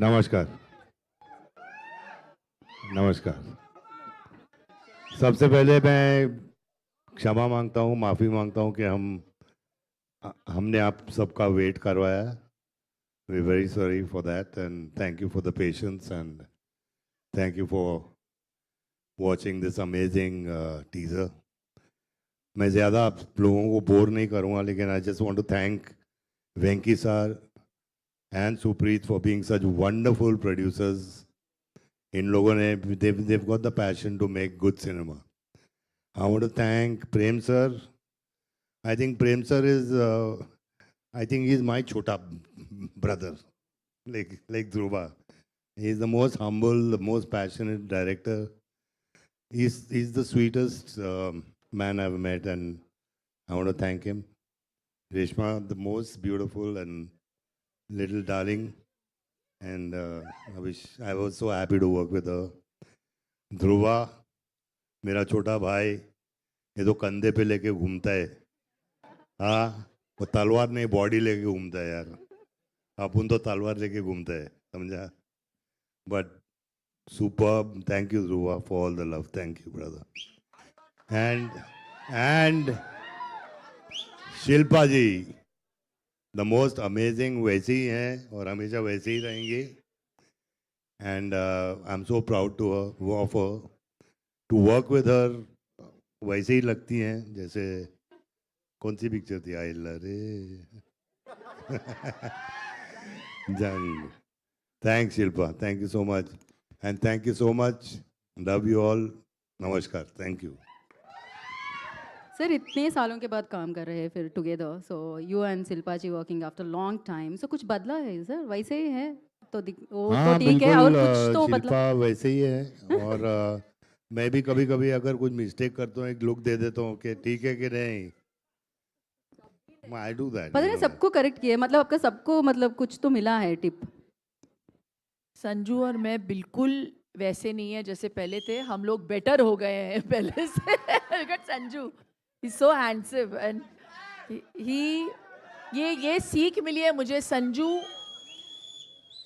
नमस्कार। नमस्कार। सबसे पहले मैं क्षमा मांगता हूँ, माफ़ी मांगता हूँ कि हमने आप सबका वेट करवाया। We very sorry for that and thank you for the patience and thank you for watching this amazing teaser. मैं ज़्यादा आप लोगों को बोर नहीं करूँगा, लेकिन I just want to thank Venky sir and Supreeth for being such wonderful producers. इन लोगों ने they've got the passion to make good cinema. I want to thank Prem sir. I think Prem sir is I think he's my chota brother, like Dhruva. He's the most humble, the most passionate director. He's the sweetest man I've met, and I want to thank him. Reshma, the most beautiful and little darling, and I was so happy to work with her. Dhruva, मेरा छोटा भाई, ये तो कंधे पे लेके घूमता है। हाँ, वो तलवार नहीं बॉडी लेके घूमता है यार। अपन तो तलवार लेके घूमता है, समझा? But super, thank you Dhruva for all the love, thank you brother. And Shilpa ji, the most amazing, वैसे ही हैं और हमेशा वैसे ही रहेंगे। And I am so proud to work with her. वैसे ही लगती हैं जैसे कौन सी पिक्चर थी, आई लरे जंग। Thanks Shilpa, thank you so much and thank you so much, love you all. नमस्कार, थैंक यू। सर इतने सालों के बाद काम कर रहे हैं फिर together, so you and Shilpa ji working after long time, so कुछ बदला है सर? वैसे ही है तो वो तो हाँ ठीक है, बिल्कुल, और कुछ तो बदला? शिल्पा वैसे ही है और मैं भी कभी कभी अगर कुछ मिस्टेक करता हूँ एक लुक दे देता हूँ कि ठीक है कि नहीं। आई डू दैट, पता नहीं सबको करेक्ट किया, मतलब आपका सबको मतलब कुछ तो मिला है टिप। संजू और मैं बिल्कुल वैसे नहीं है जैसे पहले थे, हम लोग बेटर हो गए हैं पहले से। Look at Sanju, he's so handsome and he ये सीख मिली है मुझे।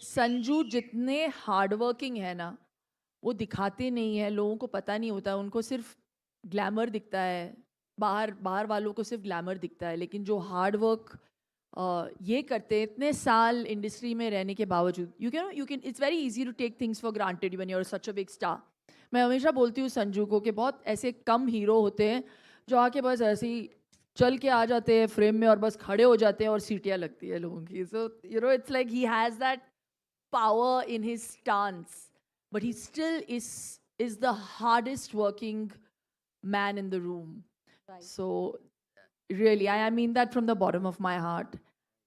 संजू जितने हार्ड वर्किंग है ना, वो दिखाते नहीं है, लोगों को पता नहीं होता, उनको सिर्फ ग्लैमर दिखता है, बाहर वालों को सिर्फ ग्लैमर दिखता है, लेकिन जो हार्ड वर्क ये करते हैं इतने साल इंडस्ट्री में रहने के बावजूद, you can it's very easy to take things for granted when you are such a big star. मैं हमेशा बोलती हूँ संजू को कि बहुत ऐसे कम हीरो होते हैं जो आके बस ऐसे ही चल के आ जाते हैं फ्रेम में और बस खड़े हो जाते हैं और सीटियाँ लगती है लोगों की। So you know it's like he has that power in his stance, but he still is the hardest working man in the room. Right. So really I mean that from the bottom of my heart.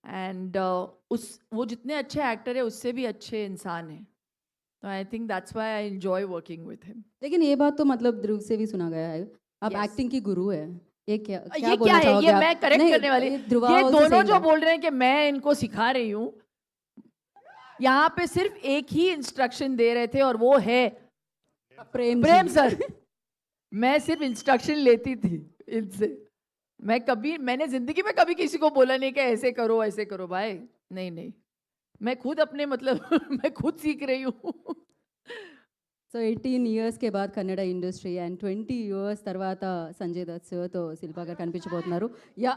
And वो जितने अच्छे actor है उससे भी अच्छे इंसान है, तो I think that's why I enjoy working with him. लेकिन ये बात तो मतलब ध्रुव से भी सुना गया है, आप Yes. एक्टिंग की गुरु है। ये क्या ये क्या क्या बोलना है, चाहोगे ये आप? मैं करेक्ट नहीं, करने वाली, ये ध्रुवा ये also दोनों saying जो that. बोल रहे हैं कि मैं इनको सिखा रही हूँ, यहाँ पे सिर्फ एक ही इंस्ट्रक्शन दे रहे थे और वो है प्रेम प्रेम जी। सर। मैं सिर्फ इंस्ट्रक्शन लेती थी इनसे, मैंने जिंदगी में कभी किसी को बोला नहीं कि ऐसे करो भाई, नहीं, मैं खुद अपने मतलब मैं खुद सीख रही हूँ। సో 18 ఇయర్స్ కే బాద్ కన్నడ ఇండస్ట్రీ అండ్ 20 ఇయర్స్ తర్వాత సంజయ్ దత్ సార్ తో శిల్పా గారు కనిపించబోతున్నారు. యా